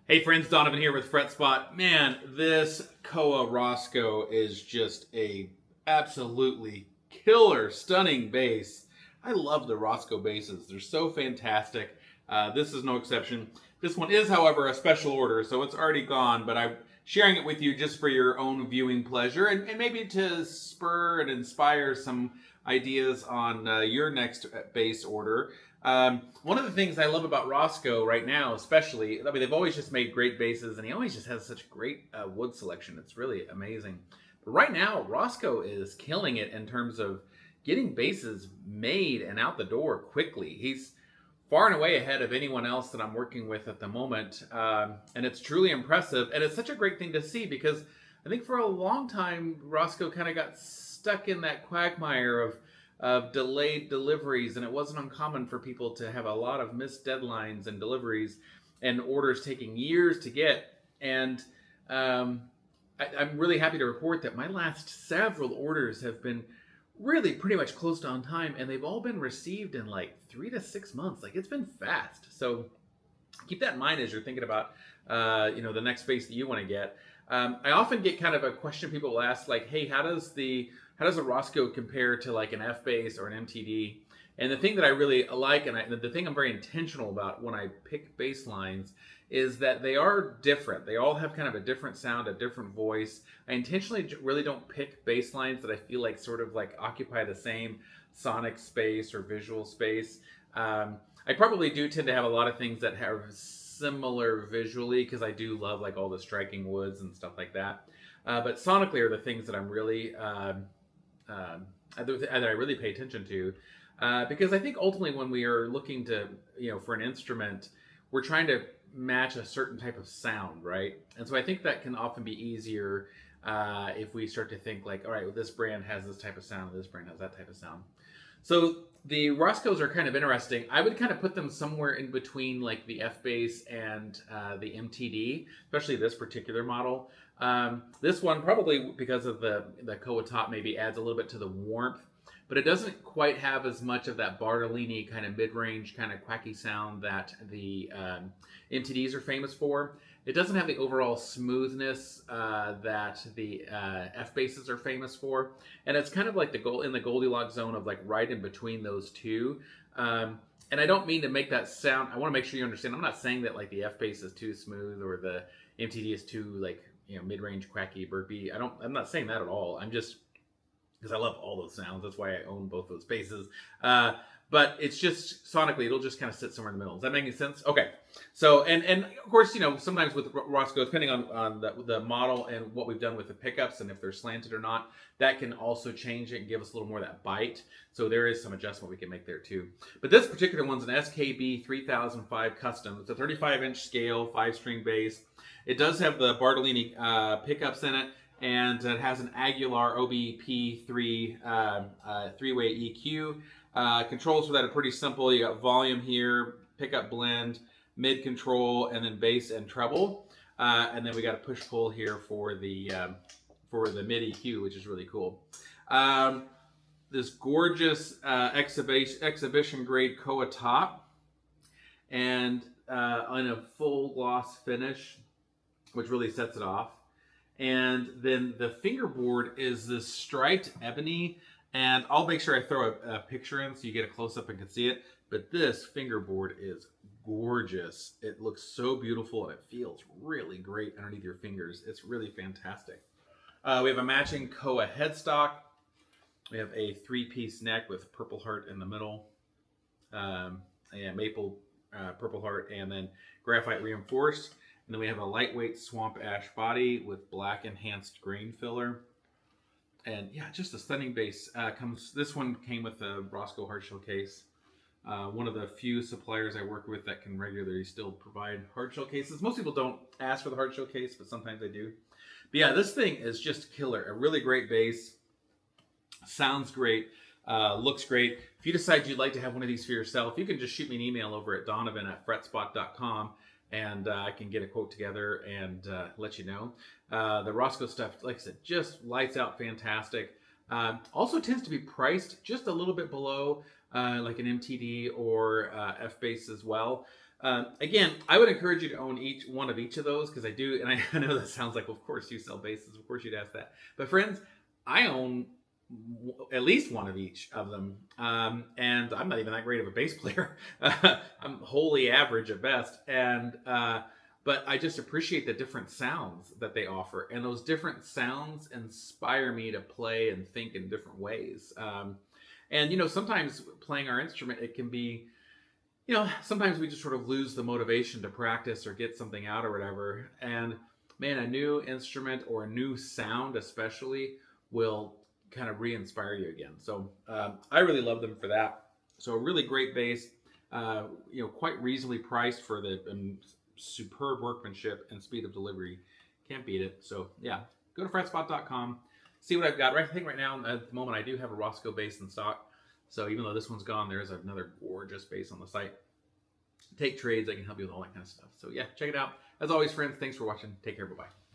Hey friends, Donovan here with FretSpot. Man, this Koa Roscoe is just a absolutely killer, stunning bass. I love the Roscoe basses. They're so fantastic. This is no exception. This one is, however, a special order, so it's already gone, but I'm sharing it with you just for your own viewing pleasure and maybe to spur and inspire some ideas on your next bass order. One of the things I love about Roscoe right now, especially, I mean, they've always just made great basses, and he always just has such great wood selection. It's really amazing. But right now, Roscoe is killing it in terms of getting basses made and out the door quickly. He's far and away ahead of anyone else that I'm working with at the moment, and it's truly impressive. And it's such a great thing to see because I think for a long time, Roscoe kind of got stuck in that quagmire of delayed deliveries, and it wasn't uncommon for people to have a lot of missed deadlines and deliveries and orders taking years to get. And I'm really happy to report that my last several orders have been really pretty much close to on time, and they've all been received in like 3 to 6 months. Like, it's been fast. So keep that in mind as you're thinking about the next bass that you want to get. I often get kind of a question people will ask, like, hey, how does a Roscoe compare to like an F bass or an MTD? And the thing that I really like, and the thing I'm very intentional about when I pick bass lines, is that they are different. They all have kind of a different sound, a different voice. I intentionally really don't pick bass lines that I feel like sort of like occupy the same sonic space or visual space. I probably do tend to have a lot of things that have similar visually because I do love like all the striking woods and stuff like that. But sonically are the things that I'm really that I really pay attention to, because I think ultimately when we are looking to, for an instrument, we're trying to match a certain type of sound, right? And so I think that can often be easier if we start to think like, all right, well, this brand has this type of sound, this brand has that type of sound. So the Roscoes are kind of interesting. I would kind of put them somewhere in between like the F bass and the MTD, especially this particular model. This one probably because of the Koa top maybe adds a little bit to the warmth, but it doesn't quite have as much of that Bartolini kind of mid-range kind of quacky sound that the MTDs are famous for. It doesn't have the overall smoothness that the F basses are famous for, and it's kind of like in the Goldilocks zone of like right in between those two. And I don't mean to make that sound. I want to make sure you understand. I'm not saying that like the F bass is too smooth or the MTD is too like mid-range quacky burpy. I'm not saying that at all. I'm just because I love all those sounds. That's why I own both those basses. But it's just sonically, it'll just kind of sit somewhere in the middle. Does that make any sense? Okay. So, and of course, sometimes with Roscoe, depending on the model and what we've done with the pickups and if they're slanted or not, that can also change it and give us a little more of that bite. So there is some adjustment we can make there too. But this particular one's an SKB-3005 Custom. It's a 35-inch scale, 5-string bass. It does have the Bartolini pickups in it, and it has an Aguilar OBP-3 three-way EQ. Controls for that are pretty simple. You got volume here, pickup blend, mid control, and then bass and treble. And then we got a push-pull here for the mid EQ, which is really cool. This gorgeous exhibition grade Koa top, and on a full gloss finish, which really sets it off. And then the fingerboard is this striped ebony, and I'll make sure I throw a picture in so you get a close-up and can see it. But this fingerboard is gorgeous. It looks so beautiful, and it feels really great underneath your fingers. It's really fantastic. We have a matching Koa headstock. We have a 3-piece neck with purple heart in the middle, and maple purple heart, and then graphite reinforced. And then we have a lightweight swamp ash body with black enhanced grain filler. And yeah, just a stunning bass. This one came with a Roscoe hardshell case. One of the few suppliers I work with that can regularly still provide hardshell cases. Most people don't ask for the hardshell case, but sometimes they do. But yeah, this thing is just killer. A really great bass. Sounds great. Looks great. If you decide you'd like to have one of these for yourself, you can just shoot me an email over at donovan@fretspot.com. And I can get a quote together and let you know. The Roscoe stuff, like I said, just lights out fantastic. Also tends to be priced just a little bit below like an MTD or F bass as well. Again, I would encourage you to own each one of each of those, because I do, and I know that sounds like, well, of course you sell basses, of course you'd ask that. But friends, I own at least one of each of them, and I'm not even that great of a bass player. I'm wholly average at best, and but I just appreciate the different sounds that they offer, and those different sounds inspire me to play and think in different ways. And you know, sometimes playing our instrument, it can be, you know, sometimes we just sort of lose the motivation to practice or get something out or whatever. And man, a new instrument or a new sound especially will kind of re-inspire you again. So I really love them for that. So a really great bass, you know, quite reasonably priced for the superb workmanship and speed of delivery. Can't beat it. So yeah, go to FretSpot.com, see what I've got. I think right now at the moment I do have a Roscoe bass in stock. So even though this one's gone, there is another gorgeous bass on the site. Take trades. I can help you with all that kind of stuff. So yeah, check it out. As always, friends, thanks for watching. Take care. Bye-bye.